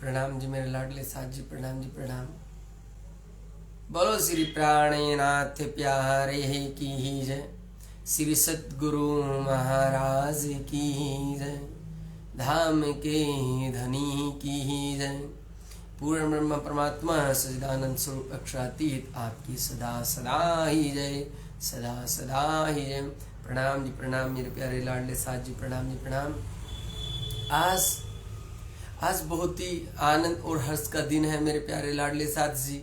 प्रणाम जी मेरे लाडले साथ जी, प्रणाम जी प्रणाम। बोलो श्री प्राणनाथ प्यारे की ही जय, श्री सतगुरु महाराज की ही जय, धाम के धनी की ही जय। पूर्ण ब्रह्म परमात्मा सच्चिदानंद स्वरूप अक्षरातीत आपकी सदा सदा ही जय, सदा सदा ही जय। प्रणाम जी प्रणाम मेरे प्यारे लाडले साथ जी, प्रणाम जी प्रणाम। आज बहुत ही आनंद और हर्ष का दिन है मेरे प्यारे लाडले साथ जी।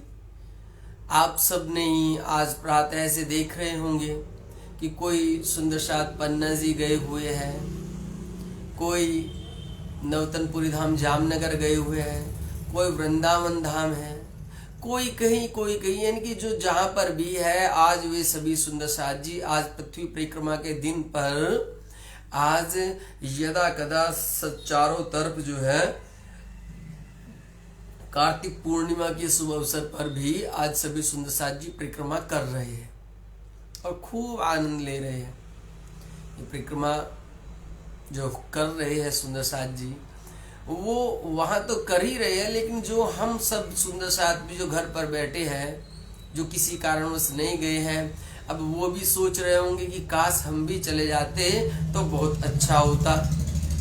आप सब ने ही आज प्रातः से देख रहे होंगे कि कोई सुंदर साथ पन्ना जी गए हुए हैं, कोई नवतनपुरी धाम जामनगर गए हुए हैं, कोई वृंदावन धाम है, कोई कहीं यानी कि जो जहां पर भी है, आज वे सभी सुंदर साथ जी आज पृथ्वी परिक्रमा के दिन पर आज यदा कदा चारों तरफ जो है कार्तिक पूर्णिमा के शुभ अवसर पर भी आज सभी सुंदर साथ जी परिक्रमा कर रहे हैं और खूब आनंद ले रहे हैं। ये परिक्रमा जो कर रहे हैं सुंदर साथ जी, वो वहां तो कर ही रहे हैं, लेकिन जो हम सब सुंदर साथ भी जो घर पर बैठे हैं, जो किसी कारणवश नहीं गए हैं, अब वो भी सोच रहे होंगे कि काश हम भी चले जाते तो बहुत अच्छा होता,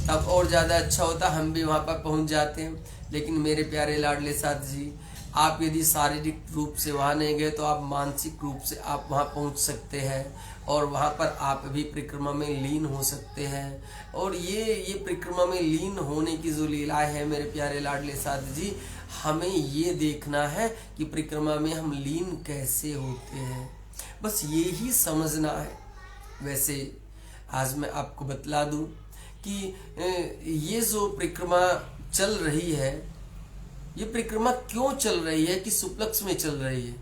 तब और ज़्यादा अच्छा होता, हम भी वहाँ पर पहुँच जाते। लेकिन मेरे प्यारे लाडले साथ जी, आप यदि शारीरिक रूप से वहाँ नहीं गए तो आप मानसिक रूप से आप वहाँ पहुँच सकते हैं और वहाँ पर आप भी परिक्रमा में लीन हो सकते हैं। और ये परिक्रमा में लीन होने की जो लीला है मेरे प्यारे लाडले साथ जी, हमें ये देखना है कि परिक्रमा में हम लीन कैसे होते हैं, बस ये ही समझना है। वैसे आज मैं आपको बतला दूं कि ये जो परिक्रमा चल रही है, ये परिक्रमा क्यों चल रही है, किस उपलक्ष्य में चल रही है,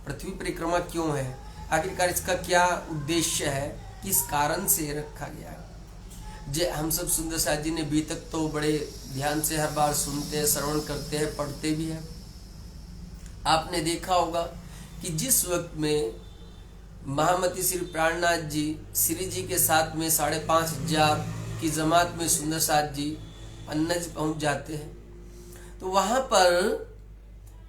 पृथ्वी परिक्रमा क्यों है, आखिरकार इसका क्या उद्देश्य है, किस कारण से रखा गया है। हम सब सुंदर साथ जी ने अभी तक तो बड़े ध्यान से हर बार सुनते हैं, श्रवण करते हैं, पढ़ते भी हैं। आपने देखा होगा कि जिस वक्त में महामती श्री प्राणनाथ जी श्री जी के साथ में 5,500 की जमात में सुंदर साथ जी पन्ना जी पहुंच जाते हैं, तो वहां पर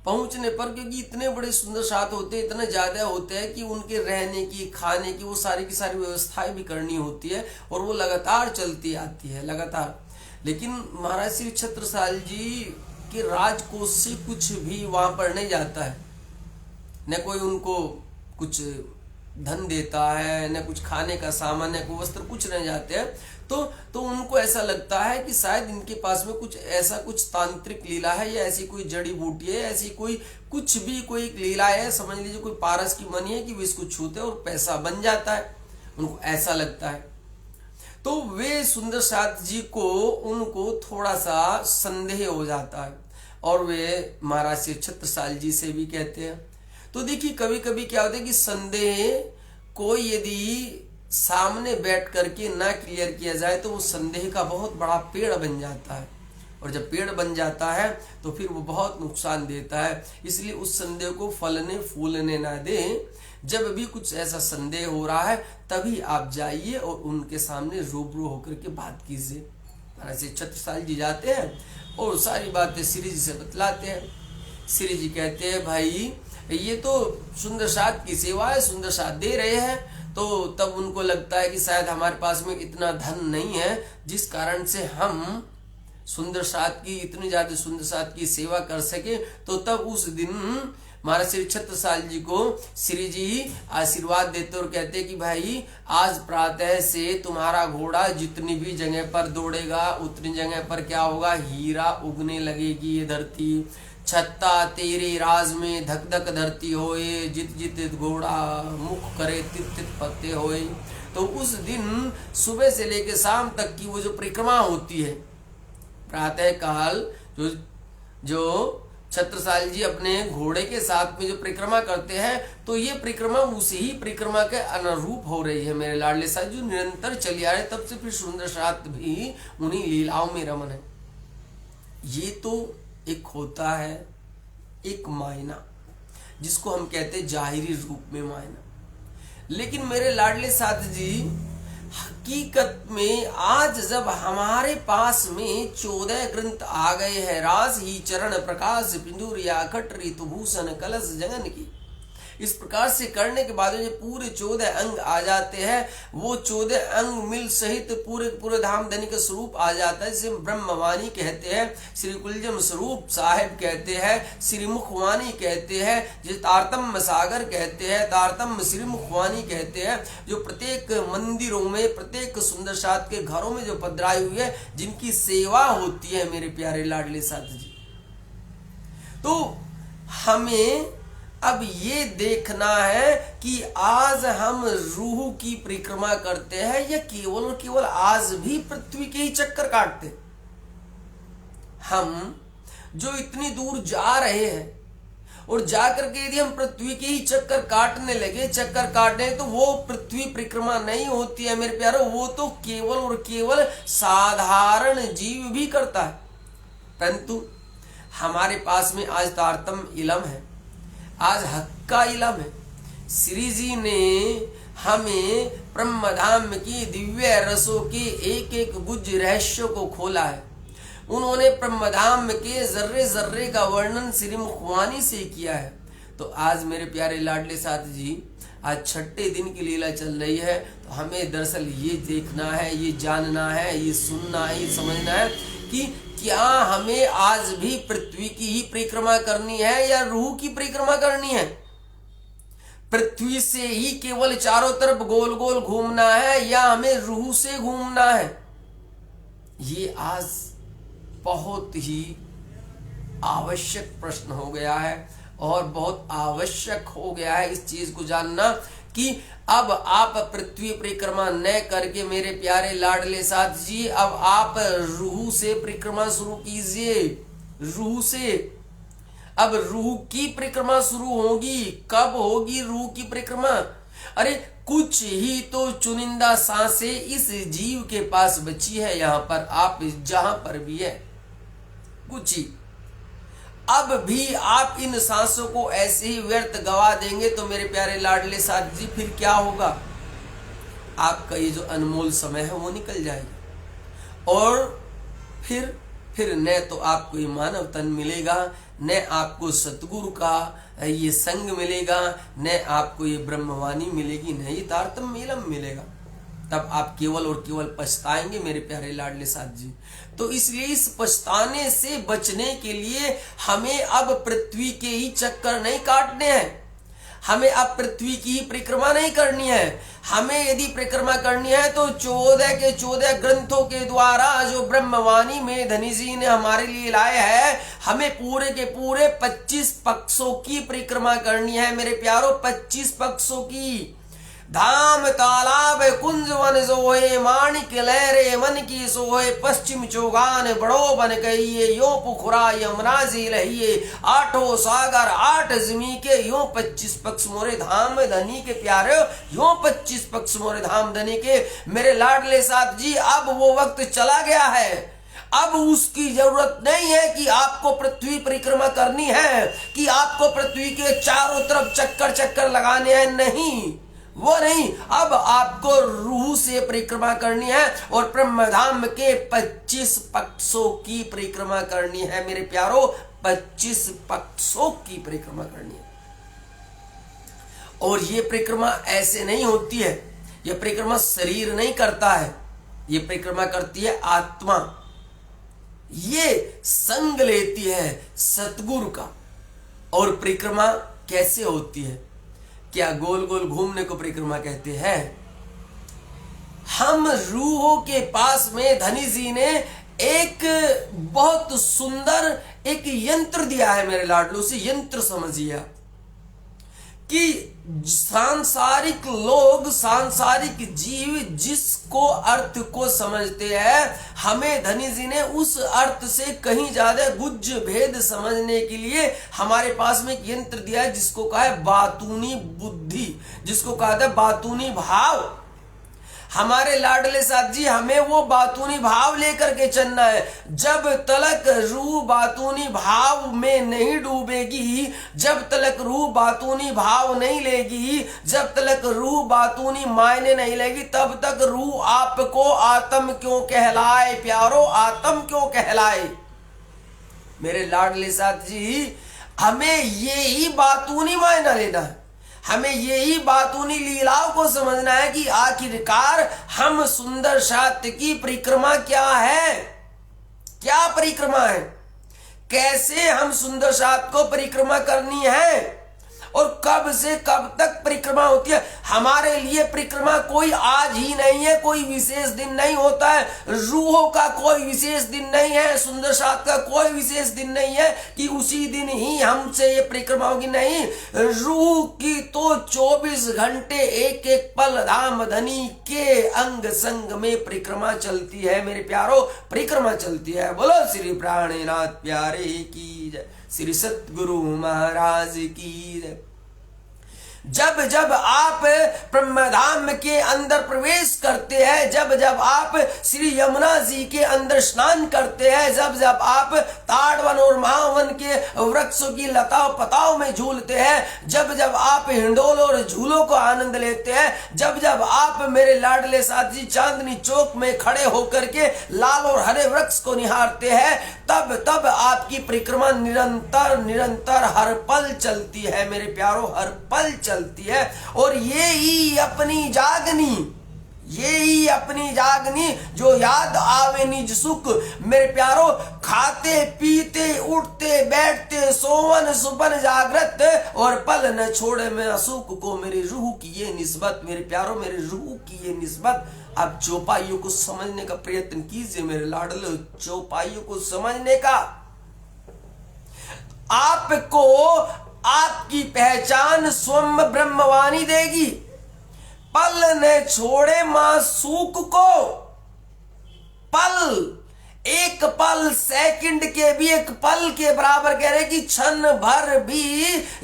पहुंचने पर क्योंकि इतने बड़े सुंदर साथ होते हैं, इतना ज्यादा होते हैं कि उनके रहने की, खाने की, वो सारी की सारी व्यवस्थाएं भी करनी होती है और वो लगातार चलती आती है लगातार। लेकिन महाराज श्री छत्रसाल जी के राजकोष से कुछ भी वहां पर नहीं जाता है, न कोई उनको कुछ धन देता है, न कुछ खाने का सामान, न कोई वस्त्र, कुछ नहीं जाते हैं। तो उनको ऐसा लगता है कि शायद इनके पास में कुछ ऐसा कुछ तांत्रिक लीला है, या ऐसी कोई जड़ी बूटी है, ऐसी कोई कुछ भी कोई लीला है, समझ लीजिए कोई पारस की मनी है कि वो इसको छूते और पैसा बन जाता है, उनको ऐसा लगता है। तो वे सुंदर साथ जी को उनको थोड़ा सा संदेह हो जाता है और वे महाराज श्री छत्रसाल जी से भी कहते हैं। तो देखिए कभी कभी क्या होता है कि संदेह कोई यदि सामने बैठ करके ना क्लियर किया जाए तो वो संदेह का बहुत बड़ा पेड़ बन जाता है, और जब पेड़ बन जाता है तो फिर वो बहुत नुकसान देता है। इसलिए उस संदेह को फलने फूलने ना दें। जब भी कुछ ऐसा संदेह हो रहा है तभी आप जाइए और उनके सामने रूबरू होकर के बात कीजिए। ऐसे छत्रसाल जी जाते हैं और सारी बातें श्री जी से बतलाते हैं। श्री जी कहते हैं भाई ये तो सुंदर साथ की सेवा है, सुंदर साथ दे रहे हैं। तो तब उनको लगता है कि शायद हमारे पास में इतना धन नहीं है जिस कारण से हम सुंदर साथ की, इतनी ज्यादा सुंदर साथ की सेवा कर सके। तो तब उस दिन महाराज श्री छत्रसाल जी को श्री जी आशीर्वाद देते और कहते कि भाई आज प्रातः से तुम्हारा घोड़ा जितनी भी जगह पर दौड़ेगा उतनी जगह पर क्या होगा, हीरा उगने लगेगी ये धरती। छत्ता तेरे राज में धक धक धरती होए, जित जित घोड़ा मुख करे तित तित पत्ते होए। तो उस दिन सुबह से लेकर शाम तक की वो जो परिक्रमा होती है, प्रातः काल जो छत्रसाल जी अपने घोड़े के साथ में जो परिक्रमा करते हैं, तो ये परिक्रमा उसी ही परिक्रमा के अनुरूप हो रही है मेरे लाडले साथ, जो निरंतर चली आ रहे। तब से फिर सुंदर साथ भी उन्हीं लीलाओं में रमन है। ये तो एक होता है एक मायना, जिसको हम कहते हैं जाहिरी रूप में मायना। लेकिन मेरे लाडले साथ जी हकीकत में आज जब हमारे पास में 14 ग्रंथ आ गए हैं, रास ही चरण प्रकाश पिंदुरिया खट ऋतुभूषण कलश जगन की, इस प्रकार से करने के बाद जो पूरे 14 अंग आ जाते हैं, वो 14 अंग मिल सहित पूरे धाम धनी का स्वरूप आ जाता है, जिसे ब्रह्मवाणी कहते हैं, श्री कुलजम स्वरूप साहेब कहते हैं, श्री मुखवाणी कहते हैं, जिसे तारतम्य सागर कहते हैं, तारतम्य श्री मुखवाणी कहते हैं, जो प्रत्येक मंदिरों में, प्रत्येक सुंदर साथ के घरों में जो पधराई हुई है, जिनकी सेवा होती है मेरे प्यारे लाडले साथ जी। तो हमें अब ये देखना है कि आज हम रूह की परिक्रमा करते हैं या केवल और केवल आज भी पृथ्वी के ही चक्कर काटते। हम जो इतनी दूर जा रहे हैं और जाकर के यदि हम पृथ्वी के ही चक्कर काटने लगे, चक्कर काटने, तो वो पृथ्वी परिक्रमा नहीं होती है मेरे प्यारो, वो तो केवल और केवल साधारण जीव भी करता है। परंतु हमारे पास में आज तारतम्य इलम है, आज हक का इलम है। श्री जी ने हमें ब्रह्मधाम की दिव्य रसों के एक एक गुज रहस्यों को खोला है। उन्होंने ब्रह्मधाम के जर्रे जर्रे का वर्णन श्री मुखवाणी से किया है। तो आज मेरे प्यारे लाडले साथ जी, आज छठे दिन की लीला चल रही है, तो हमें दरअसल ये देखना है, ये जानना है, ये सुनना है, ये समझना है कि क्या हमें आज भी पृथ्वी की ही परिक्रमा करनी है या रूह की परिक्रमा करनी है। पृथ्वी से ही केवल चारों तरफ गोल गोल घूमना है या हमें रूह से घूमना है। ये आज बहुत ही आवश्यक प्रश्न हो गया है और बहुत आवश्यक हो गया है इस चीज को जानना कि अब आप पृथ्वी परिक्रमा न करके मेरे प्यारे लाडले साथ जी, अब आप रूह से परिक्रमा शुरू कीजिए। रूह से अब रूह की परिक्रमा शुरू होगी। कब होगी रूह की परिक्रमा? अरे कुछ ही तो चुनिंदा सांसें इस जीव के पास बची है, यहां पर आप जहां पर भी है कुछ ही। अब भी आप इन सांसों को ऐसे ही व्यर्थ गवा देंगे तो मेरे प्यारे लाडले साथ जी फिर क्या होगा? आपका ये जो अनमोल समय है वो निकल जाएगा और फिर न तो आपको ये मानव तन मिलेगा, न आपको सतगुरु का ये संग मिलेगा, न आपको ये ब्रह्मवाणी मिलेगी, न ये तारतम्य इलम मिलेगा। तब आप केवल और केवल पछताएंगे मेरे प्यारे लाडले साथ जी। तो इसलिए इस पछताने से बचने के लिए हमें अब पृथ्वी के ही चक्कर नहीं काटने हैं, हमें अब पृथ्वी की ही परिक्रमा नहीं करनी है। हमें यदि परिक्रमा करनी है तो 14 के 14 ग्रंथों के द्वारा जो ब्रह्मवाणी में धनी जी ने हमारे लिए लाए हैं, हमें पूरे के पूरे 25 पक्षों की परिक्रमा करनी है मेरे प्यारो, 25 पक्षों की। धाम तालाब कुंज वन सोहे, माणिक लहरे मन की सोहे, पश्चिम चौगान बड़ो बन कहिए, यो पुखुरा यमुना जी लहिए, आठों सागर आठ जमी के, यो 25 पक्ष मोरे धाम धनी के प्यारे, यो 25 पक्ष मोरे धाम धनी के मेरे लाडले साथ जी। अब वो वक्त चला गया है, अब उसकी जरूरत नहीं है कि आपको पृथ्वी परिक्रमा करनी है, कि आपको पृथ्वी के चारों तरफ चक्कर लगाने हैं, नहीं, वो नहीं। अब आपको रूह से परिक्रमा करनी है और ब्रह्मधाम के 25 पक्षों की परिक्रमा करनी है मेरे प्यारो, 25 पक्षों की परिक्रमा करनी है। और ये परिक्रमा ऐसे नहीं होती है, ये परिक्रमा शरीर नहीं करता है, ये परिक्रमा करती है आत्मा। ये संग लेती है सतगुरु का। और परिक्रमा कैसे होती है? क्या गोल गोल घूमने को परिक्रमा कहते हैं? हम रूहों के पास में धनी जी ने एक बहुत सुंदर एक यंत्र दिया है मेरे लाडलों से। यंत्र समझिए कि सांसारिक लोग, सांसारिक जीव जिसको अर्थ को समझते हैं, हमें धनी जी ने उस अर्थ से कहीं ज्यादा गुज्ज भेद समझने के लिए हमारे पास में एक यंत्र दिया है, जिसको कहा है बातूनी बुद्धि, जिसको कहा है बातूनी भाव। हमारे लाडले साथ जी हमें वो बातूनी भाव लेकर के चलना है। जब तलक रूह बातूनी भाव में नहीं डूबेगी, जब तलक रूह बातूनी भाव नहीं लेगी, जब तलक रूह बातूनी मायने नहीं लेगी, तब तक रूह आपको आत्म क्यों कहलाए प्यारो, आत्म क्यों कहलाए। मेरे लाडले साथ जी हमें यही बातूनी मायना लेना है, हमें यही बातूनी लीलाओं को समझना है कि आखिरकार हम सुंदर साथ की परिक्रमा क्या है, क्या परिक्रमा है, कैसे हम सुंदर साथ को परिक्रमा करनी है और कब से कब तक परिक्रमा होती है। हमारे लिए परिक्रमा कोई आज ही नहीं है, कोई विशेष दिन नहीं होता है, रूहों का कोई विशेष दिन नहीं है, सुंदर साथ का कोई विशेष दिन नहीं है कि उसी दिन ही हमसे ये परिक्रमा होगी। नहीं, रूह की तो 24 घंटे एक एक पल धाम धनी के अंग संग में परिक्रमा चलती है मेरे प्यारो, परिक्रमा चलती है। बोलो श्री प्राणनाथ प्यारे की जय, श्री सतगुरु महाराज की जय। जब जब आप ब्रह्मधाम के अंदर प्रवेश करते हैं, जब जब आप श्री यमुना जी के अंदर स्नान करते हैं, जब जब आप ताड़वन और महावन के वृक्षों की लताओं पताओं में झूलते हैं, जब जब आप हिंडोल और झूलों को आनंद लेते हैं, जब जब आप मेरे लाडले साथ जी चांदनी चौक में खड़े होकर के लाल और हरे वृक्ष को निहारते हैं, तब तब आपकी परिक्रमा निरंतर निरंतर हर पल चलती है मेरे प्यारो, हर पल चलती है। और ये ही अपनी जागनी जो याद आवे निज सुख मेरे प्यारो, खाते पीते उठते बैठते सोवन सुपन जागृत और पल न छोड़े मेरा सुख को मेरी रूह की ये निस्बत मेरे प्यारो, मेरे रूह की ये निस्बत। आप चौपाइयों को समझने का प्रयत्न कीजिए मेरे लाडलो, चौपाइयों को समझने का। आपको आपकी पहचान स्वयं ब्रह्मवाणी देगी। पल ने छोड़े मां सूख को, पल एक पल सेकंड के भी एक पल के बराबर कह रहे कि क्षण भर भी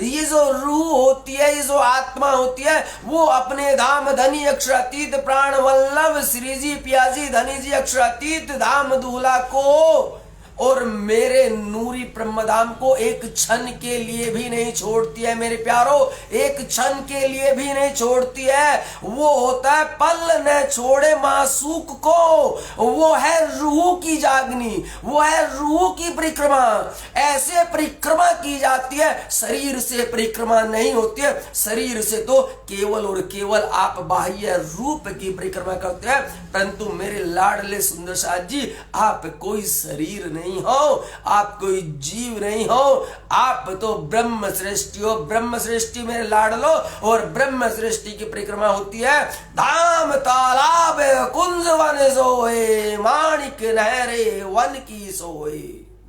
ये जो रूह होती है, ये जो आत्मा होती है, वो अपने धाम धनी अक्षरातीत प्राण वल्लभ श्री जी पियाजी धनी जी अक्षरातीत धाम दूल्हा को और मेरे नूरी ब्रह्मधाम को एक क्षण के लिए भी नहीं छोड़ती है मेरे प्यारो, एक क्षण के लिए भी नहीं छोड़ती है। वो होता है पल न छोड़े मासूक को, वो है रूह की जागनी, वो है रूह की परिक्रमा। ऐसे परिक्रमा की जाती है, शरीर से परिक्रमा नहीं होती है। शरीर से तो केवल और केवल आप बाह्य रूप की परिक्रमा करते हैं, परंतु मेरे लाडले सुंदर साथ जी आप कोई शरीर नहीं हो, आप कोई जीव नहीं हो, आप तो ब्रह्म सृष्टि हो। ब्रह्म सृष्टि मेरे लाडलो, और ब्रह्म सृष्टि की परिक्रमा होती है धाम तालाब कुंज वन सोए, माणिक नहरे वन की सोए।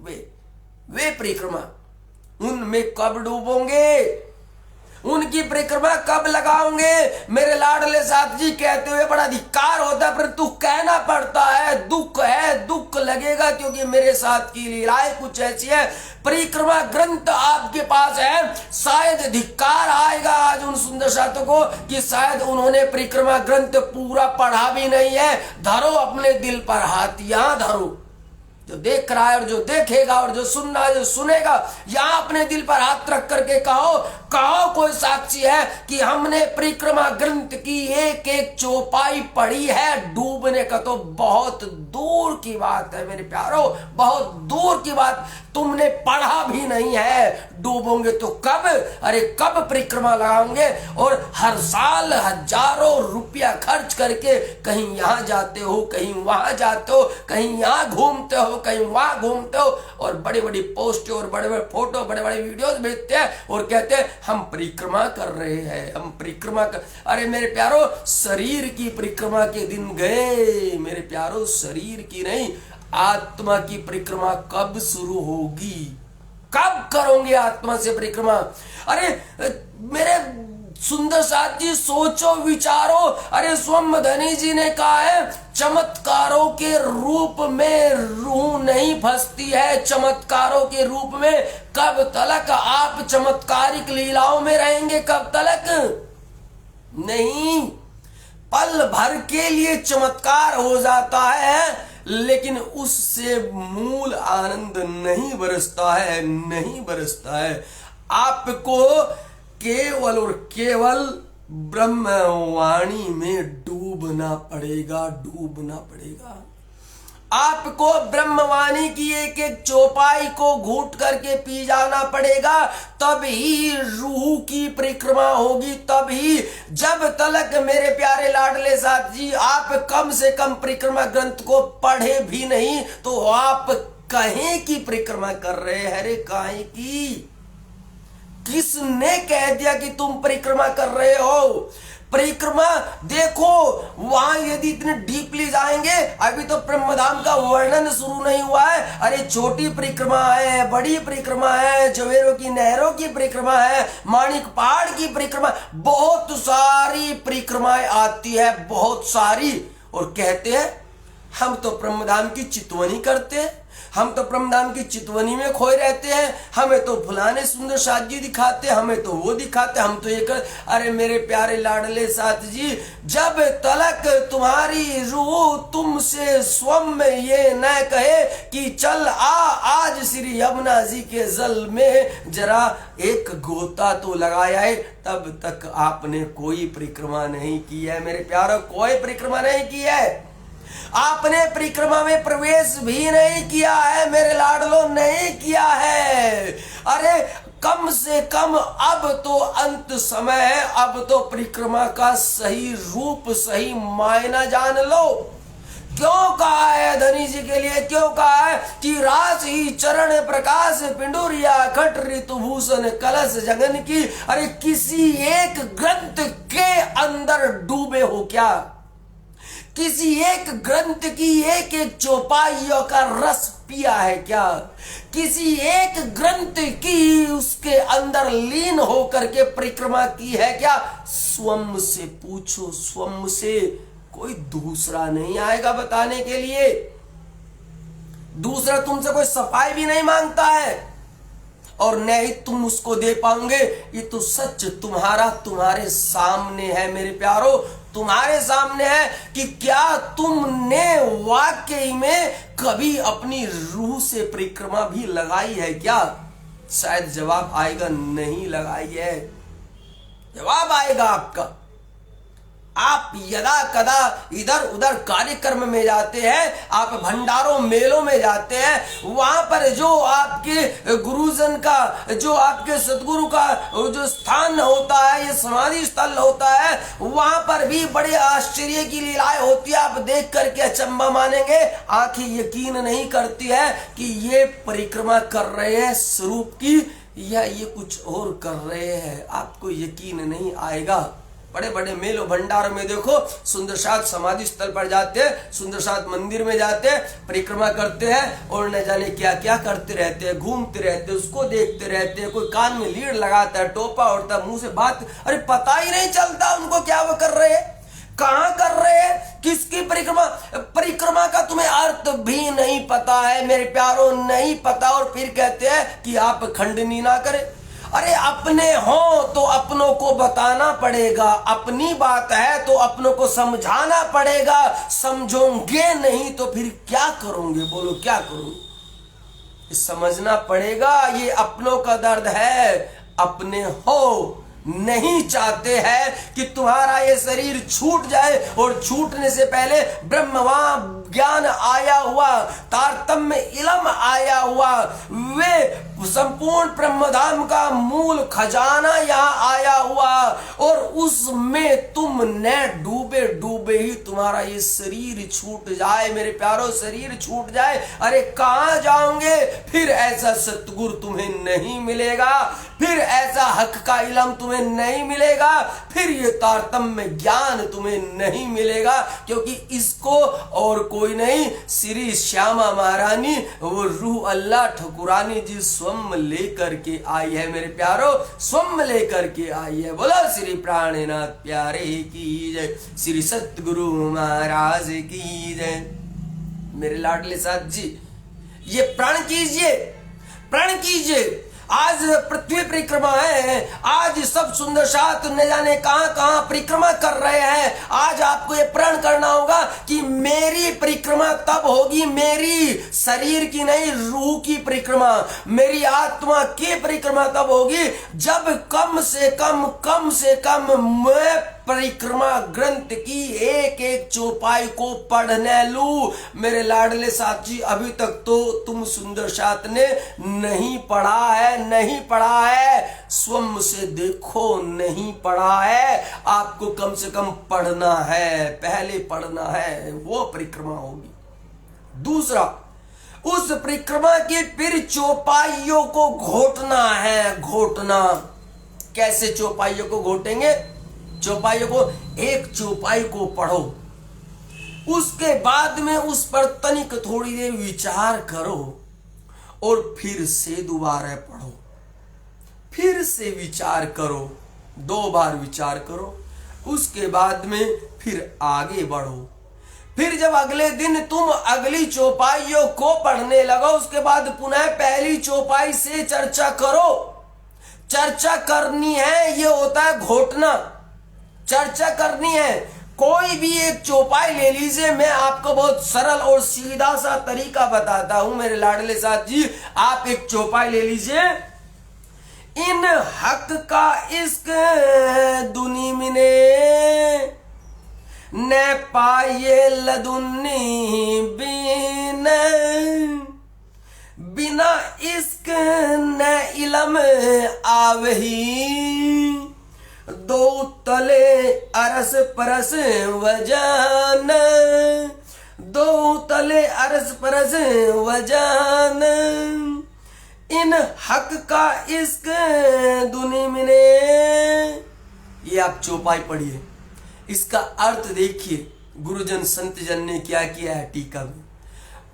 वे परिक्रमा उनमें कब डूबोगे, उनकी परिक्रमा कब लगाओगे मेरे लाडले साथ जी। कहते हुए बड़ा धिक्कार होता है, परंतु कहना पड़ता है, दुख है, दुख लगेगा, क्योंकि मेरे साथ की लीलाएं कुछ ऐसी है। परिक्रमा ग्रंथ आपके पास है, शायद धिक्कार आएगा आज उन सुंदर साथों को कि शायद उन्होंने परिक्रमा ग्रंथ पूरा पढ़ा भी नहीं है। धरो अपने दिल पर हाथ, यहां धरो, जो देख रहा है और जो देखेगा और जो सुन रहा है जो सुनेगा, यहां अपने दिल पर हाथ रख करके कहो, कहो कोई साक्षी है कि हमने परिक्रमा ग्रंथ की एक एक चौपाई पढ़ी है। डूबने का तो बहुत दूर की बात है मेरे प्यारो, बहुत दूर की बात, तुमने पढ़ा भी नहीं है। डूबोगे तो कब, अरे कब परिक्रमा लगाओगे। और हर साल हजारों रुपया खर्च करके कहीं यहां जाते हो, कहीं वहां जाते हो, कहीं यहां घूमते हो, कहीं वहां घूमते हो, और बड़ी बड़ी पोस्ट और बड़े बड़े फोटो, बड़े बड़े वीडियोस भेजते हैं और कहते हैं हम परिक्रमा कर रहे हैं, हम परिक्रमा कर। अरे मेरे प्यारो, शरीर की परिक्रमा के दिन गए मेरे प्यारो, शरीर की नहीं, आत्मा की परिक्रमा कब शुरू होगी, कब करोगे आत्मा से परिक्रमा। अरे मेरे सुंदर साथ जी सोचो विचारो। अरे स्वयं जी ने कहा है चमत्कारों के रूप में रूह नहीं फंसती है, चमत्कारों के रूप में। कब तलक आप चमत्कारिक लीलाओं में रहेंगे, कब तलक नहीं। पल भर के लिए चमत्कार हो जाता है, लेकिन उससे मूल आनंद नहीं बरसता है, नहीं बरसता है। आपको केवल और केवल ब्रह्मवाणी में डूबना पड़ेगा, डूबना पड़ेगा। आपको ब्रह्मवाणी की एक एक चौपाई को घूट करके पी जाना पड़ेगा, तभी रूह की परिक्रमा होगी। तभी, जब तलक मेरे प्यारे लाडले साथ जी आप कम से कम परिक्रमा ग्रंथ को पढ़े भी नहीं, तो आप कहें की परिक्रमा कर रहे हैं? अरे काहे की? किसने कह दिया कि तुम परिक्रमा कर रहे हो? परिक्रमा देखो, वहां यदि इतने डीपली जाएंगे, अभी तो ब्रह्मधाम का वर्णन शुरू नहीं हुआ है। अरे छोटी परिक्रमा है, बड़ी परिक्रमा है, जवेरों की नहरों की परिक्रमा है, माणिक पहाड़ की परिक्रमा, बहुत सारी परिक्रमाएं आती है, बहुत सारी। और कहते हैं हम तो ब्रह्मधाम की चितवनी करते हैं, हम तो ब्रह्मधाम की चितवनी में खोए रहते हैं, हमें तो फलाने सुंदर साथ जी दिखाते, हमें तो वो दिखाते, हम तो ये कर। अरे मेरे प्यारे लाडले साथ जी, जब तलक तुम्हारी रूह तुमसे स्वयं में ये न कहे कि चल आज श्री यमुना जी के जल में जरा एक गोता तो लगाया है, तब तक आपने कोई परिक्रमा नहीं की है मेरे प्यारों, कोई परिक्रमा नहीं की है। आपने परिक्रमा में प्रवेश भी नहीं किया है मेरे लाडलो, नहीं किया है। अरे कम से कम अब तो अंत समय है, अब तो परिक्रमा का सही रूप, सही मायना जान लो। क्यों कहा है धनी जी के लिए, क्यों कहा है कि रास ही चरण प्रकाश पिंडुरिया खट ऋतुभूषण कलश जगन की। अरे किसी एक ग्रंथ के अंदर डूबे हो क्या? किसी एक ग्रंथ की एक एक चौपाइयों का रस पिया है क्या? किसी एक ग्रंथ की उसके अंदर लीन होकर के परिक्रमा की है क्या? स्वयं से पूछो, स्वयं से। कोई दूसरा नहीं आएगा बताने के लिए, दूसरा तुमसे कोई सफाई भी नहीं मांगता है, और न ही तुम उसको दे पाओगे। ये तो सच तुम्हारे सामने है मेरे प्यारो, तुम्हारे सामने है कि क्या तुमने वाकई में कभी अपनी रूह से परिक्रमा भी लगाई है क्या? शायद जवाब आएगा नहीं लगाई है। जवाब आएगा आपका। आप यदा कदा इधर उधर कार्यक्रम में जाते हैं, आप भंडारों मेलों में जाते हैं, वहां पर जो आपके गुरुजन का, जो आपके सदगुरु का जो स्थान होता है, ये समाधि स्थल होता है, वहां पर भी बड़े आश्चर्य की लीलाएं होती है। आप देख करके अचंबा मानेंगे, आंखें यकीन नहीं करती है कि ये परिक्रमा कर रहे हैं स्वरूप की, या ये कुछ और कर रहे हैं। आपको यकीन नहीं आएगा। बड़े बड़े मेलों भंडारों में देखो, सुंदर साथ समाधि स्थल पर जाते हैं, सुंदर साथ मंदिर में जाते हैं, परिक्रमा करते हैं, और न जाने क्या क्या करते रहते हैं, घूमते रहते हैं, उसको देखते रहते हैं। कोई कान में लीड लगाता है, टोपा उड़ता है, मुंह से बात, अरे पता ही नहीं चलता उनको क्या वो कर रहे हैं, कहां कर रहे हैं, किसकी परिक्रमा। परिक्रमा का तुम्हें अर्थ भी नहीं पता है मेरे प्यारो, नहीं पता, और फिर कहते हैं कि आप खंडनी ना करें। अरे अपने हो तो अपनों को बताना पड़ेगा, अपनी बात है तो अपनों को समझाना पड़ेगा। समझोगे नहीं तो फिर क्या करोगे? बोलो क्या करोगे? समझना पड़ेगा, ये अपनों का दर्द है। अपने हो नहीं चाहते हैं कि तुम्हारा ये शरीर छूट जाए, और छूटने से पहले ब्रह्मवान ज्ञान आया हुआ, तारतम्य इलम आया हुआ, वे संपूर्ण ब्रह्मधाम का मूल खजाना यहाँ आया हुआ, और उसमें तुम न डूबे डूबे ही तुम्हारा ये शरीर छूट जाए मेरे प्यारो, शरीर छूट जाए। अरे कहाँ जाओगे फिर? ऐसा सतगुरु तुम्हें नहीं मिलेगा, फिर ऐसा हक का इलम तुम्हें नहीं मिलेगा, फिर ये तारतम्य ज्ञान तुम्हें नहीं मिलेगा, क्योंकि इसको और कोई नहीं, श्री श्यामा महारानी, वो रूह अल्लाह ठकुरानी जी स्वयं लेकर के आई है मेरे प्यारो, स्वयं लेकर के आई है। बोलो श्री प्राणनाथ प्यारे की जय, श्री सतगुरु महाराज की जय। मेरे लाडले साथ जी, ये प्रण कीजिए, प्रण कीजिए। आज पृथ्वी परिक्रमा है, आज सब सुंदर साथ न जाने कहां कहां परिक्रमा कर रहे हैं। आज आपको ये प्रण करना होगा कि मेरी परिक्रमा तब होगी, मेरी शरीर की नहीं रूह की परिक्रमा, मेरी आत्मा की परिक्रमा तब होगी जब कम से कम मैं परिक्रमा ग्रंथ की एक एक चौपाई को पढ़ने लूं। मेरे लाडले साथी, अभी तक तो तुम सुंदर साथ ने नहीं पढ़ा है, स्वयं से देखो नहीं पढ़ा है। आपको कम से कम पढ़ना है, पहले पढ़ना है, वो परिक्रमा होगी। दूसरा, उस परिक्रमा की फिर चौपाइयों को घोटना है। घोटना कैसे चौपाइयों को घोटेंगे? चौपाइयों को, एक चौपाई को पढ़ो, उसके बाद में उस पर तनिक थोड़ी देर विचार करो और फिर से दोबारा पढ़ो, फिर से विचार करो, 2 बार विचार करो, उसके बाद में फिर आगे बढ़ो। फिर जब अगले दिन तुम अगली चौपाइयों को पढ़ने लगो, उसके बाद पुनः पहली चौपाई से चर्चा करो। चर्चा करनी है, ये होता है घोटना। चर्चा करनी है। कोई भी एक चौपाई ले लीजिए, मैं आपको बहुत सरल और सीधा सा तरीका बताता हूं मेरे लाडले साथ जी। आप एक चौपाई ले लीजिए, इन हक का इश्क दुनी मिने न पाए लदुन्नी बिना इश्क न इलम आवही, 2 तले अरस परस वजान, 2 तले अरस परस वजान, इन हक का इश्क दुनी मिने। ये आप चौपाई पढ़िए, इसका अर्थ देखिए गुरुजन संत जन ने क्या किया है टीका में।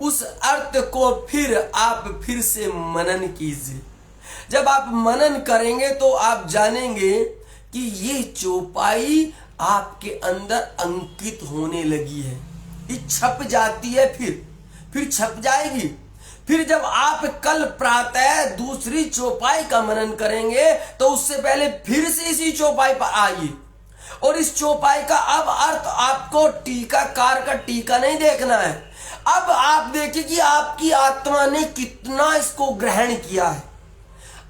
उस अर्थ को फिर आप फिर से मनन कीजिए। जब आप मनन करेंगे तो आप जानेंगे कि ये चौपाई आपके अंदर अंकित होने लगी है, ये छप जाती है, फिर छप जाएगी। फिर जब आप कल प्रातः दूसरी चौपाई का मनन करेंगे तो उससे पहले फिर से इसी चौपाई पर आइए, और इस चौपाई का अब अर्थ आपको टीकाकार का टीका नहीं देखना है। अब आप देखिए कि आपकी आत्मा ने कितना इसको ग्रहण किया है,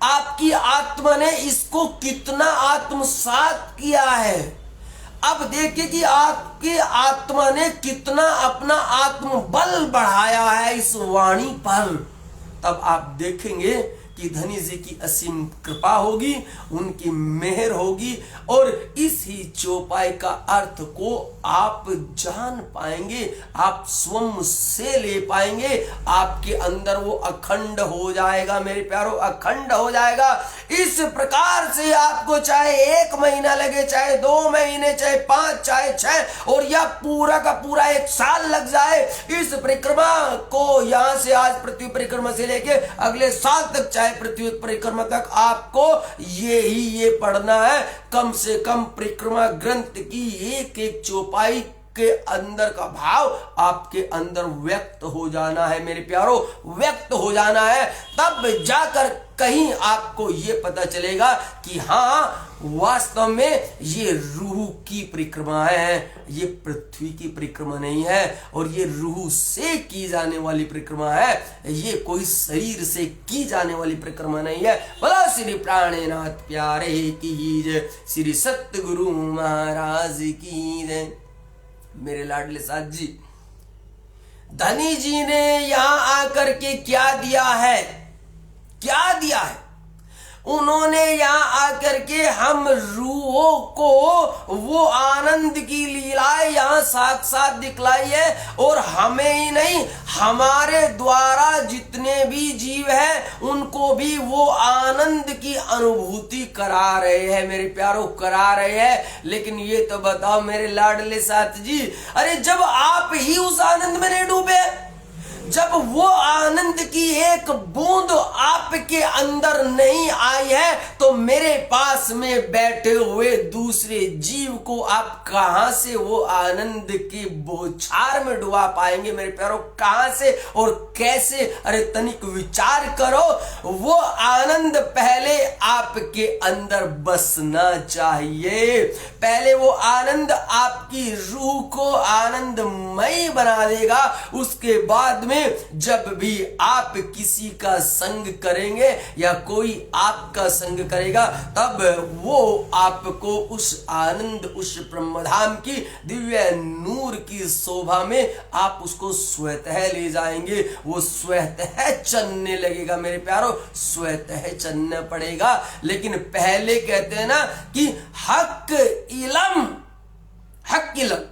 आपकी आत्मा ने इसको कितना आत्मसात किया है। अब देखिए कि आपकी आत्मा ने कितना अपना आत्मबल बढ़ाया है इस वाणी पर। तब आप देखेंगे कि धनी जी की असीम कृपा होगी, उनकी मेहर होगी, और इसी चौपाई का अर्थ को आप जान पाएंगे, आप स्वयं से ले पाएंगे। आपके अंदर वो अखंड हो जाएगा मेरे प्यारो, अखंड हो जाएगा। इस प्रकार से आपको चाहे 1 महीना लगे, चाहे 2 महीने, चाहे 5, चाहे 6, और या पूरा का पूरा 1 साल लग जाए, इस परिक्रमा को यहाँ से आज पृथ्वी परिक्रमा से लेके अगले साल तक, चाहे पृथ्वी परिक्रमा तक, आपको ये पढ़ना है। कम से कम परिक्रमा ग्रंथ की एक एक चौपाई के अंदर का भाव आपके अंदर व्यक्त हो जाना है मेरे प्यारो, व्यक्त हो जाना है। तब जाकर कहीं आपको ये पता चलेगा कि हाँ वास्तव में ये रूह की परिक्रमा है, ये पृथ्वी की परिक्रमा नहीं है, और ये रूह से की जाने वाली परिक्रमा है, ये कोई शरीर से की जाने वाली परिक्रमा नहीं है। बोला श्री प्राणनाथ प्यारे की जय, श्री सतगुरु महाराज की जय। मेरे लाडले साथ जी, धनी जी ने यहां आकर के क्या दिया है, क्या दिया है? उन्होंने यहाँ आकर के हम रूहों को वो आनंद की लीलाएं यहाँ साक्षात दिखलाई है, और हमें ही नहीं, हमारे द्वारा जितने भी जीव हैं उनको भी वो आनंद की अनुभूति करा रहे हैं मेरे प्यारों, करा रहे हैं। लेकिन ये तो बताओ मेरे लाडले साथ जी, अरे जब आप ही उस आनंद में नहीं डूबे, जब वो आनंद की एक बूंद आप आपके अंदर नहीं आई है तो मेरे पास में बैठे हुए दूसरे जीव को आप कहां से वो आनंद की बौछार में डुबा पाएंगे मेरे प्यारों, कहां से और कैसे? अरे तनिक विचार करो, वो आनंद पहले आपके अंदर बसना चाहिए। पहले वो आनंद आपकी रूह को आनंदमयी बना देगा। उसके बाद में जब भी आप किसी का संग करेंगे या कोई आपका संग करेगा, तब वो आपको उस आनंद, उस ब्रह्मधाम की दिव्य नूर की शोभा में आप उसको स्वतः ले जाएंगे। वो स्वतः चलने लगेगा मेरे प्यारों, स्वतः चलना पड़ेगा। लेकिन पहले कहते हैं ना कि हक इलम, हक इलम,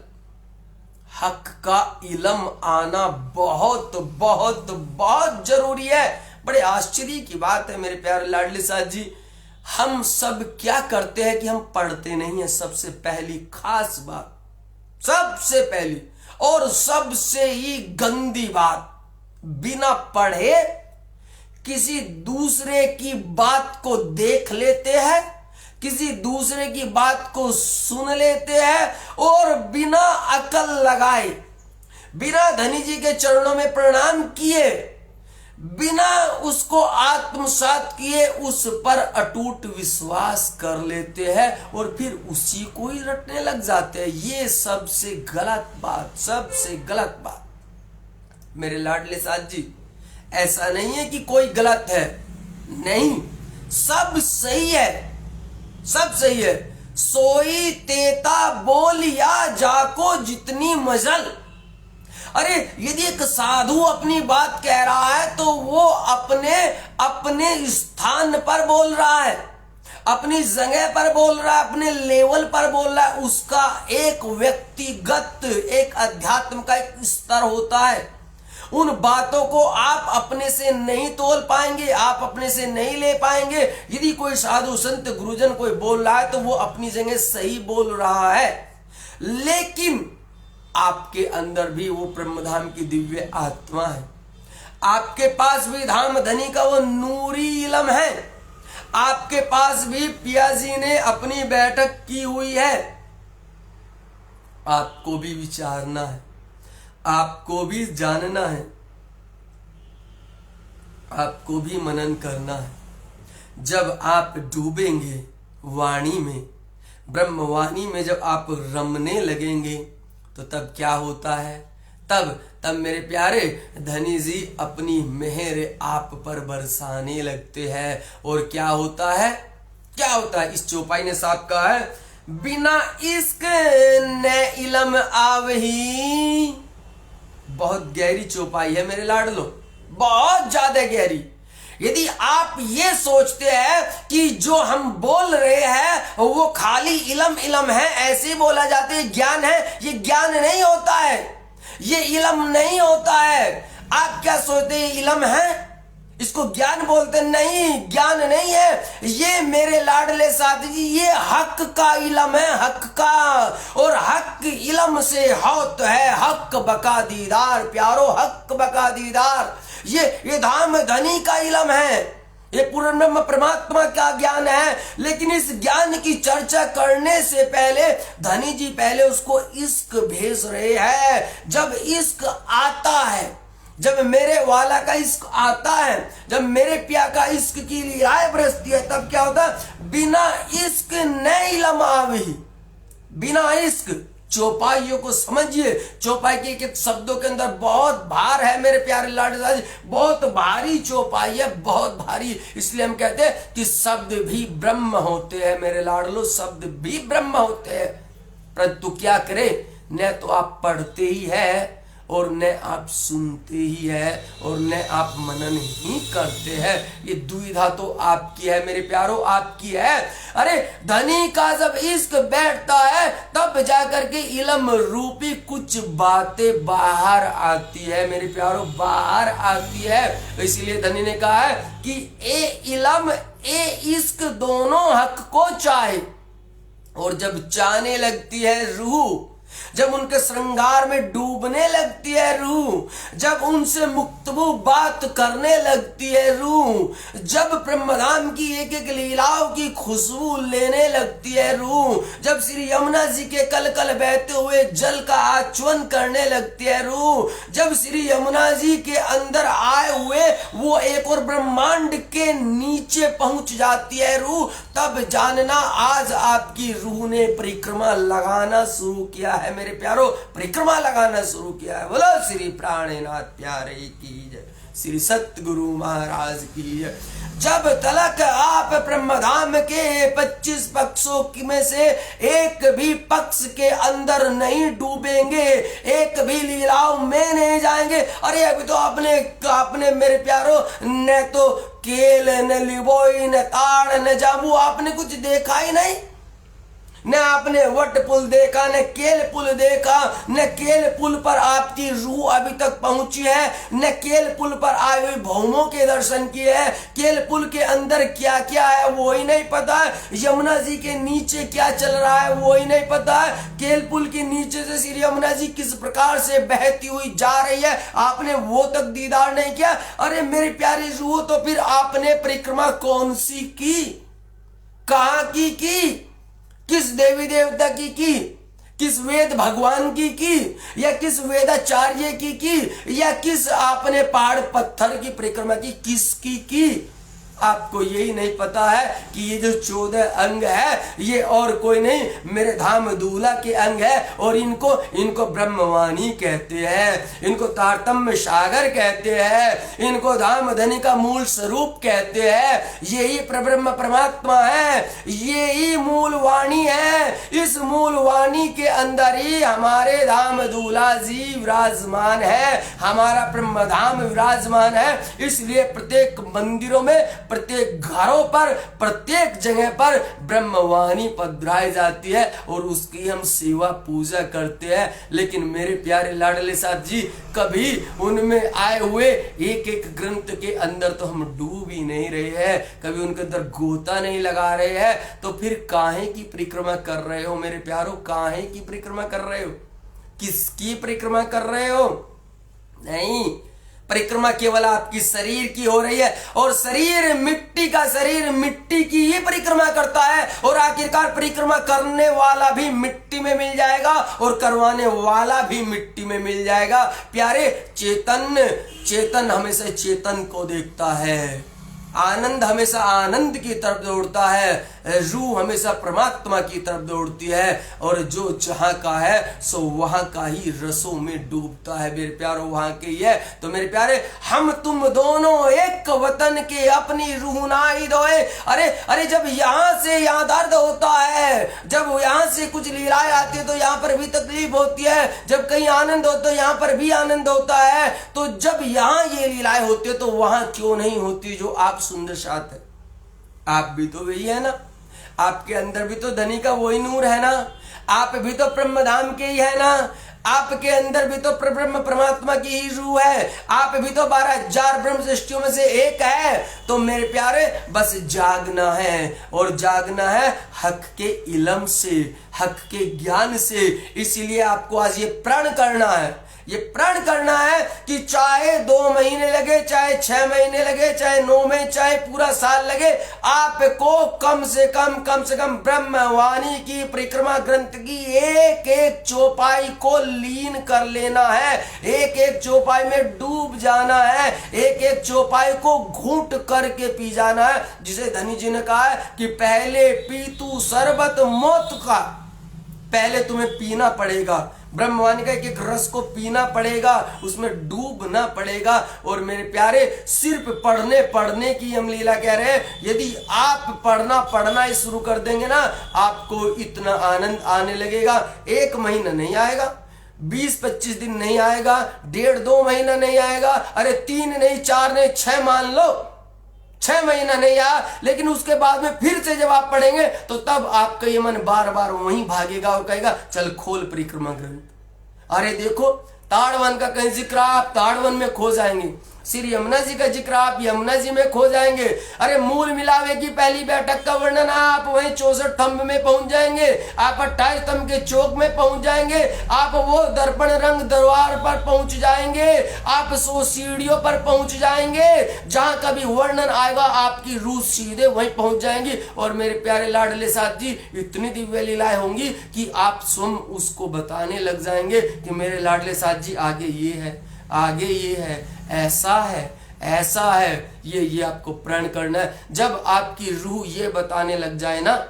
हक का इलम आना बहुत बहुत बहुत जरूरी है। बड़े आश्चर्य की बात है मेरे प्यारे लाडले साहब जी, हम सब क्या करते हैं कि हम पढ़ते नहीं है। सबसे पहली खास बात, सबसे पहली और सबसे ही गंदी बात, बिना पढ़े किसी दूसरे की बात को देख लेते हैं, किसी दूसरे की बात को सुन लेते हैं और बिना अकल लगाए, बिना धनी जी के चरणों में प्रणाम किए, बिना उसको आत्मसात किए उस पर अटूट विश्वास कर लेते हैं और फिर उसी को ही रटने लग जाते हैं। ये सबसे गलत बात, सबसे गलत बात मेरे लाडले साथ जी। ऐसा नहीं है कि कोई गलत है, नहीं, सब सही है, सब सही है। सोई तेता बोलिया जाको जितनी मजल। अरे यदि एक साधु अपनी बात कह रहा है तो वो अपने अपने स्थान पर बोल रहा है, अपनी जगह पर बोल रहा है, अपने लेवल पर बोल रहा है। उसका एक व्यक्तिगत, एक अध्यात्म का एक स्तर होता है। उन बातों को आप अपने से नहीं तोल पाएंगे, आप अपने से नहीं ले पाएंगे। यदि कोई साधु संत गुरुजन कोई बोल रहा है तो वो अपनी जगह सही बोल रहा है, लेकिन आपके अंदर भी वो ब्रह्मधाम की दिव्य आत्मा है। आपके पास भी धाम धनी का वो नूरी इलम है। आपके पास भी पिया जी ने अपनी बैठक की हुई है। आपको भी विचारना है, आपको भी जानना है, आपको भी मनन करना है। जब आप डूबेंगे वाणी में, ब्रह्मवाणी में जब आप रमने लगेंगे तो तब क्या होता है? तब मेरे प्यारे धनी जी अपनी मेहर आप पर बरसाने लगते हैं। और क्या होता है, क्या होता है? इस चौपाई ने साफ कहा है, बिना इश्क ने इलम आवही। बहुत गहरी चौपाई है मेरे लाडलो, बहुत ज्यादा गहरी। यदि आप ये सोचते हैं कि जो हम बोल रहे हैं वो खाली इलम इलम है, ऐसे बोला जाता है, ज्ञान है, ये ज्ञान नहीं होता है, ये इलम नहीं होता है। आप क्या सोचते हैं इलम है, इसको ज्ञान बोलते? नहीं, ज्ञान नहीं है ये मेरे लाडले साथी जी, ये हक का इलम है, हक का। और हक इलम से होत है हक बका दीदार प्यारो, हक बका दीदार। ये धाम धनी का इलम है, ये पूर्ण ब्रह्म परमात्मा का ज्ञान है। लेकिन इस ज्ञान की चर्चा करने से पहले धनी जी पहले उसको इश्क भेज रहे हैं। जब इश्क आता है, जब मेरे वाला का इश्क आता है, जब मेरे पिया का इश्क की राय बरसती है, तब क्या होता है? बिना इश्क न इलम आवी, बिना इश्क। चौपाइयों को समझिए, चौपाई के एक शब्दों के अंदर बहुत भार है मेरे प्यारे लाडले साहब, बहुत भारी चौपाई है, बहुत भारी। इसलिए हम कहते हैं कि शब्द भी ब्रह्म होते हैं मेरे लाडलो, शब्द भी ब्रह्म होते हैं। परंतु क्या करें, न तो आप पढ़ते ही है और न आप सुनते ही है और न आप मनन ही करते हैं। ये दुविधा तो आपकी है मेरे प्यारो, आपकी है। अरे धनी का जब इश्क बैठता है तब जाकर के इलम रूपी कुछ बातें बाहर आती है मेरे प्यारो, बाहर आती है। इसीलिए धनी ने कहा है कि ए इलम ए इश्क दोनों हक को चाहे। और जब चाहने लगती है रूह, जब उनके श्रृंगार में डूबने लगती है रूह, जब उनसे मुक्तबू बात करने लगती है रूह, जब ब्रह्मधाम की एक एक लीलाओं की खुशबू लेने लगती है रूह, जब श्री यमुना जी के कल कल बहते हुए जल का आचमन करने लगती है रूह, जब श्री यमुना जी के अंदर आए हुए वो एक और ब्रह्मांड के नीचे पहुंच जाती है रूह, तब जानना आज आपकी रूह ने परिक्रमा लगाना शुरू किया है। मेरे प्यारो, परिक्रमा लगाना शुरू किया है। बोलो श्री प्राणनाथ प्यारे की जय, श्री सतगुरु महाराज की जय। जब तलक आप ब्रह्मधाम के 25 पक्षों में से एक भी पक्ष के अंदर नहीं डूबेंगे, एक भी लीलाओं में नहीं जाएंगे। अरे अभी तो आपने मेरे प्यारो न तो केल न लिबोई न ताड़ न जाबू, आपने कुछ देखा ही नहीं। न आपने वट पुल देखा, न केल पुल देखा, न केल पुल पर आपकी रूह अभी तक पहुंची है, न केल पुल पर आए हुए भौमों के दर्शन किए हैं। केल पुल के अंदर क्या क्या है वो ही नहीं पता है, यमुना जी के नीचे क्या चल रहा है वो ही नहीं पता है, केल पुल के नीचे से श्री यमुना जी किस प्रकार से बहती हुई जा रही है आपने वो तक दीदार नहीं किया। अरे मेरे प्यारे रूह, तो फिर आपने परिक्रमा कौन सी की, कहां की, किस देवी देवता की, किस वेद भगवान की, या किस वेदाचार्य की, या किस आपने पहाड़ पत्थर की परिक्रमा की, किसकी की? आपको यही नहीं पता है कि ये जो 14 अंग है ये और कोई नहीं, मेरे धाम दूला के अंग है। और इनको ब्रह्मवाणी कहते हैं, इनको तारतम्य सागर कहते हैं, इनको धाम धनी का मूल स्वरूप कहते हैं। यही परब्रह्म परमात्मा है, यही मूल वाणी है। इस मूल वाणी के अंदर ही हमारे धाम दूला जी विराजमान है, हमारा ब्रह्म धाम विराजमान है। इसलिए प्रत्येक मंदिरों में, प्रत्येक घरों पर, प्रत्येक जगह पर ब्रह्मवाणी पधराई जाती है और उसकी हम सेवा पूजा करते हैं। लेकिन मेरे प्यारे लाडले साथ जी, कभी उनमें आए हुए एक एक ग्रंथ के अंदर तो हम डूब ही नहीं रहे हैं, कभी उनके अंदर गोता नहीं लगा रहे हैं। तो फिर काहे की परिक्रमा कर रहे हो मेरे प्यारो, काहे की परिक्रमा कर रहे हो, किसकी परिक्रमा कर रहे हो? नहीं, परिक्रमा केवल आपकी शरीर की हो रही है, और शरीर मिट्टी का, शरीर मिट्टी की ही परिक्रमा करता है। और आखिरकार परिक्रमा करने वाला भी मिट्टी में मिल जाएगा और करवाने वाला भी मिट्टी में मिल जाएगा। प्यारे, चेतन हमेशा चेतन को देखता है, आनंद हमेशा आनंद की तरफ दौड़ता है, रूह हमेशा परमात्मा की तरफ दौड़ती है। और जो जहां का है सो वहां का ही रसों में डूबता है मेरे प्यारो, वहां के ही है। तो मेरे प्यारे, हम तुम दोनों एक वतन के, अपनी रूह नाई दोए। अरे जब यहां से यहां दर्द होता है, जब यहां से कुछ लीलाएं आती है तो यहां पर भी तकलीफ होती है, जब कहीं आनंद होता है यहां पर भी आनंद होता है। तो जब यहां ये लीलाएं होती है तो वहां क्यों नहीं होती जो आप सुंदर साथ है? आप भी तो वही है ना, आपके अंदर भी तो धनी का वही नूर है ना, आप भी तो ब्रह्मधाम के ही है ना, आपके अंदर भी तो ब्रह्म परमात्मा की ही रूह है, आप भी तो 12,000 ब्रह्म सृष्टियों में से एक है। तो मेरे प्यारे, बस जागना है, और जागना है हक के इल्म से, हक के ज्ञान से। इसीलिए आपको आज ये प्रण करना है, ये प्रण करना है कि चाहे 2 महीने लगे, चाहे 6 महीने लगे, चाहे 9 महीने, चाहे पूरा साल लगे, आपको कम से कम ब्रह्मवाणी की परिक्रमा ग्रंथ की एक एक चौपाई को लीन कर लेना है, एक एक चौपाई में डूब जाना है, एक एक चौपाई को घूंट करके पी जाना है। जिसे धनी जी ने कहा है कि पहले पीतू शरबत मौत का, पहले तुम्हें पीना पड़ेगा, ब्रह्मवाणी का एक रस को पीना पड़ेगा, उसमें डूबना पड़ेगा। और मेरे प्यारे, सिर्फ पढ़ने की हम लीला कह रहे हैं। यदि आप पढ़ना ही शुरू कर देंगे ना, आपको इतना आनंद आने लगेगा, 1 महीना नहीं आएगा, 20-25 दिन नहीं आएगा, 1.5-2 महीना नहीं आएगा, अरे 3 नहीं, 4 नहीं, 6 मान लो, 6 महीना नहीं आया। लेकिन उसके बाद में फिर से जब आप पढ़ेंगे तो तब आपका ये मन बार बार वहीं भागेगा और कहेगा चल खोल परिक्रमा ग्रंथ। अरे देखो, ताड़वन का कहीं जिक्र, आप ताड़वन में खो जाएंगे। श्री यमुना जी का जिक्र आप यमुना जी में खो जाएंगे। अरे मूल मिलावे की पहली बैठक का वर्णन आप वहीं 64 थंब में पहुंच जाएंगे, आप 28 थंब के चौक में पहुंच जाएंगे, आप वो दर्पण रंग दरबार पर पहुंच जाएंगे, आप 100 सीढ़ियों पर पहुंच जाएंगे। जहां कभी वर्णन आएगा आपकी रूह सीधे वहीं पहुंच जाएंगी। और मेरे प्यारे लाडले साथ जी, इतनी दिव्य लीलाएं होंगी कि आप स्वयं उसको बताने लग जाएंगे कि मेरे लाडले साथ जी आगे ये है, आगे ये है, ऐसा है, ऐसा है, ये आपको प्रण करना है। जब आपकी रूह ये बताने लग जाए ना,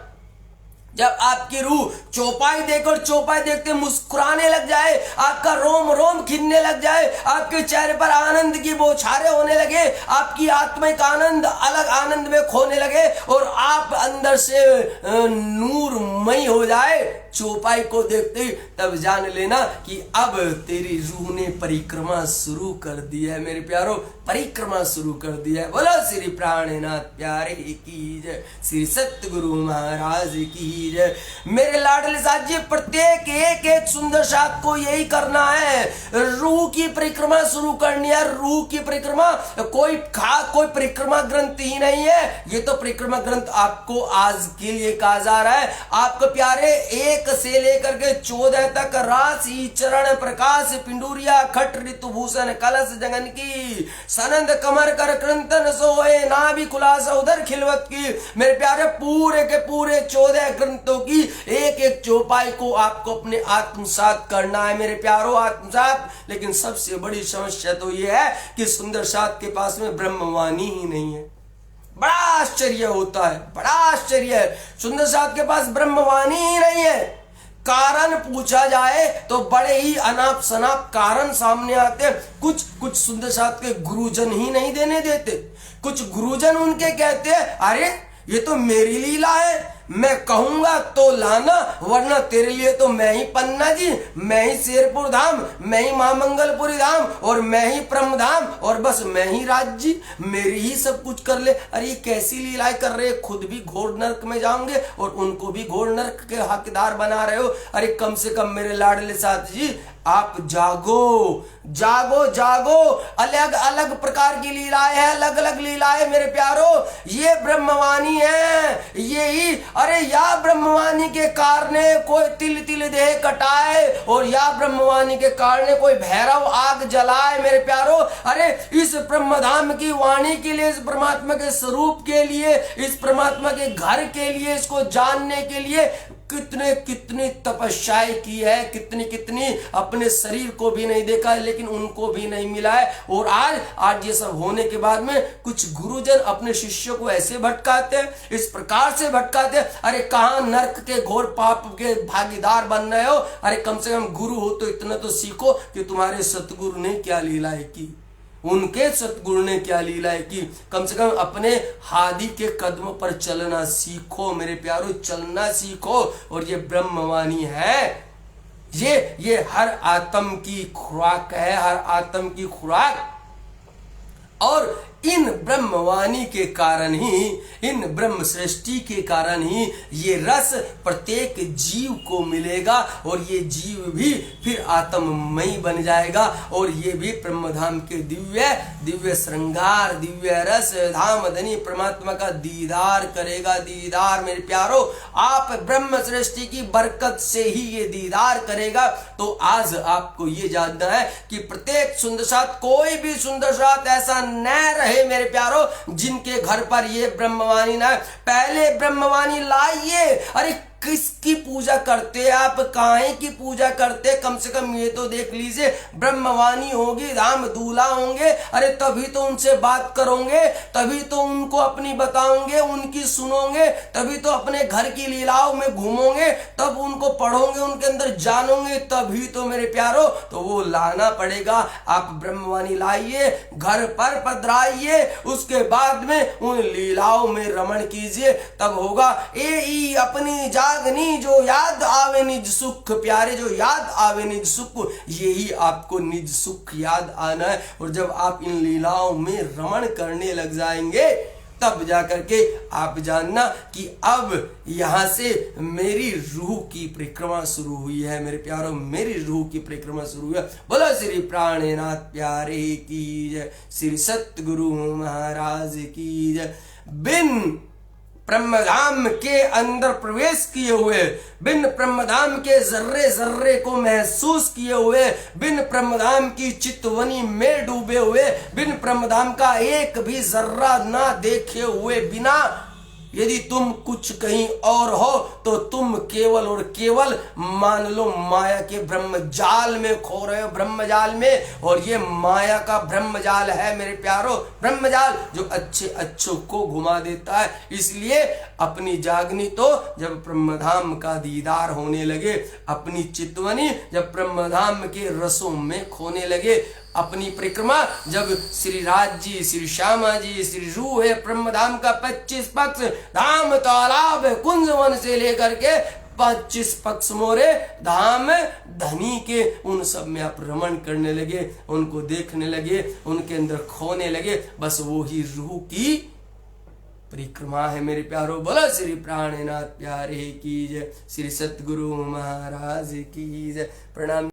जब आपकी रूह चौपाई देखकर चौपाई देखते मुस्कुराने लग जाए, आपका रोम रोम खिलने लग जाए, आपके चेहरे पर आनंद की बौछारें होने लगे, आपकी आत्मिक आनंद अलग आनंद में खोने लगे और आप अंदर से नूरमय हो जाए चौपाई को देखते ही, तब जान लेना कि अब तेरी रूह ने परिक्रमा शुरू कर दी है। मेरे प्यारो, परिक्रमा शुरू कर दिया है। बोलो श्री प्राणनाथ प्यारे की जय, श्री सतगुरु महाराज की जय। मेरे लाडले साथ जी, प्रत्येक एक एक सुंदर साथ को यही करना है, रूह की परिक्रमा शुरू करनी है। रूह की परिक्रमा कोई परिक्रमा ग्रंथ ही नहीं है, ये तो परिक्रमा ग्रंथ आपको आज के लिए कहा जा रहा है। आपको प्यारे 1 से लेकर के 14 तक राशि चरण प्रकाश पिंडूरिया खट ऋतुभूषण कलश जगन की सनंद कमर कर क्रंतन सोए नाभि खुलासा उधर खिलवत की। मेरे प्यारे पूरे के पूरे 14 ग्रंथों की एक एक चौपाई को आपको अपने आत्मसात करना है मेरे प्यारो, आत्मसात। लेकिन सबसे बड़ी समस्या तो यह है कि सुंदर साथ के पास में ब्रह्मवाणी ही नहीं है। बड़ा आश्चर्य होता है, बड़ा आश्चर्य है, सुंदर साथ के पास ब्रह्मवाणी ही नहीं है। कारण पूछा जाए तो बड़े ही अनाप शनाप कारण सामने आते हैं। कुछ सुंदर साथ के गुरुजन ही नहीं देने देते। कुछ गुरुजन उनके कहते हैं अरे ये तो मेरी लीला है, मैं कहूंगा तो लाना, वरना तेरे लिए तो मैं ही पन्ना जी, मैं ही शेरपुर धाम, मैं ही महामंगलपुरी धाम और मैं ही ब्रह्म धाम और बस मैं ही राज जी, मेरी ही सब कुछ कर ले। अरे ये कैसी लीलाएं कर रहे, खुद भी घोर नरक में जाओगे और उनको भी घोर नरक के हकदार बना रहे हो। अरे कम से कम मेरे लाडले साथ जी, आप जागो जागो जागो। अलग अलग प्रकार की लीलाएं हैं, अलग अलग लीलाएं मेरे प्यारो। ये ब्रह्मवाणी है, ये ही। अरे या ब्रह्मवाणी के कारण कोई तिल तिल देह कटाए और या ब्रह्मवाणी के कारण कोई भैरव आग जलाए मेरे प्यारो। अरे इस ब्रह्मधाम की वाणी के लिए, इस परमात्मा के स्वरूप के लिए, इस परमात्मा के घर के लिए, इसको जानने के लिए कितने कितनी तपस्याएं की है, कितनी कितनी अपने शरीर को भी नहीं देखा है, लेकिन उनको भी नहीं मिला है। और आज ये सब होने के बाद में कुछ गुरुजन अपने शिष्यों को ऐसे भटकाते हैं, इस प्रकार से भटकाते हैं। अरे कहां नरक के घोर पाप के भागीदार बन रहे हो। अरे कम से कम गुरु हो तो इतना तो सीखो कि तुम्हारे सतगुरु ने क्या लीलाएं की, उनके सतगुरु ने क्या लीलाएं की। कम से कम अपने हादी के कदमों पर चलना सीखो मेरे प्यारो, चलना सीखो। और ये ब्रह्मवाणी है, ये हर आत्म की खुराक है, हर आत्म की खुराक। और इन ब्रह्मवाणी के कारण ही, इन ब्रह्म सृष्टि के कारण ही ये रस प्रत्येक जीव को मिलेगा और ये जीव भी फिर आत्ममयी बन जाएगा और ये भी ब्रह्मधाम के दिव्य दिव्य श्रृंगार, दिव्य रस धाम धनी परमात्मा का दीदार करेगा। दीदार मेरे प्यारो, आप ब्रह्म सृष्टि की बरकत से ही ये दीदार करेगा। तो आज आपको ये जानना है कि प्रत्येक सुंदर साथ, कोई भी सुंदर साथ ऐसा न रहे मेरे प्यारो जिनके घर पर ये ब्रह्मवाणी ना। पहले ब्रह्मवाणी लाइए। अरे किसकी पूजा करते आप, काहे की पूजा करते, कम से कम ये तो देख लीजिए। ब्रह्मवाणी होगी, धाम दूल्हा होंगे, अरे तभी तो उनसे बात करोगे, तभी तो उनको अपनी बताओगे, उनकी सुनोगे, तभी तो अपने घर की लीलाओं में घूमोगे, तब उनको पढ़ोगे, उनके अंदर जानोगे, तभी तो मेरे प्यारो। तो वो लाना पड़ेगा। आप ब्रह्मवाणी लाइए, घर पर पधराइए, उसके बाद में उन लीलाओं में रमण कीजिए, तब होगा। ए अपनी जागनी जो याद आवे निज सुख, प्यारे जो याद आवे निज सुख, यही आपको निज सुख याद आना है। और जब आप इन लीलाओं में रमण करने लग जाएंगे तब जा करके आप जानना कि अब यहाँ से मेरी रूह की परिक्रमा शुरू हुई है। मेरे प्यारों, मेरी रूह की परिक्रमा शुरू हुई है। बोलो श्री प्राणनाथ प्यारे की जय, श्री सतगुरु महाराज की जय। बिन ब्रह्मधाम के अंदर प्रवेश किए हुए, बिन ब्रह्मधाम के जर्रे जर्रे को महसूस किए हुए, बिन ब्रह्मधाम की चितवनी में डूबे हुए, बिन ब्रह्मधाम का एक भी जर्रा ना देखे हुए बिना यदि तुम कुछ कहीं और हो तो तुम केवल और केवल मान लो माया के ब्रह्म जाल में खो रहे हो, ब्रह्म जाल में। और ये माया का ब्रह्म जाल है मेरे प्यारों, ब्रह्म जाल जो अच्छे अच्छों को घुमा देता है। इसलिए अपनी जागनी तो जब ब्रह्मधाम का दीदार होने लगे, अपनी चितवनी जब ब्रह्मधाम के रसों में खोने लगे, अपनी परिक्रमा जब श्री राज जी, श्री श्यामा जी, श्री रूह है ब्रह्मधाम का 25 पक्ष धाम तालाब कुंज वन से लेकर के 25 पक्ष मोरे धाम धनी के, उन सब में आप रमण करने लगे, उनको देखने लगे, उनके अंदर खोने लगे। बस वो ही रूह की परिक्रमा है मेरे प्यारों। बोलो श्री प्राणनाथ प्यारे की जय, श्री सतगुरु महाराज की जय। प्रणाम।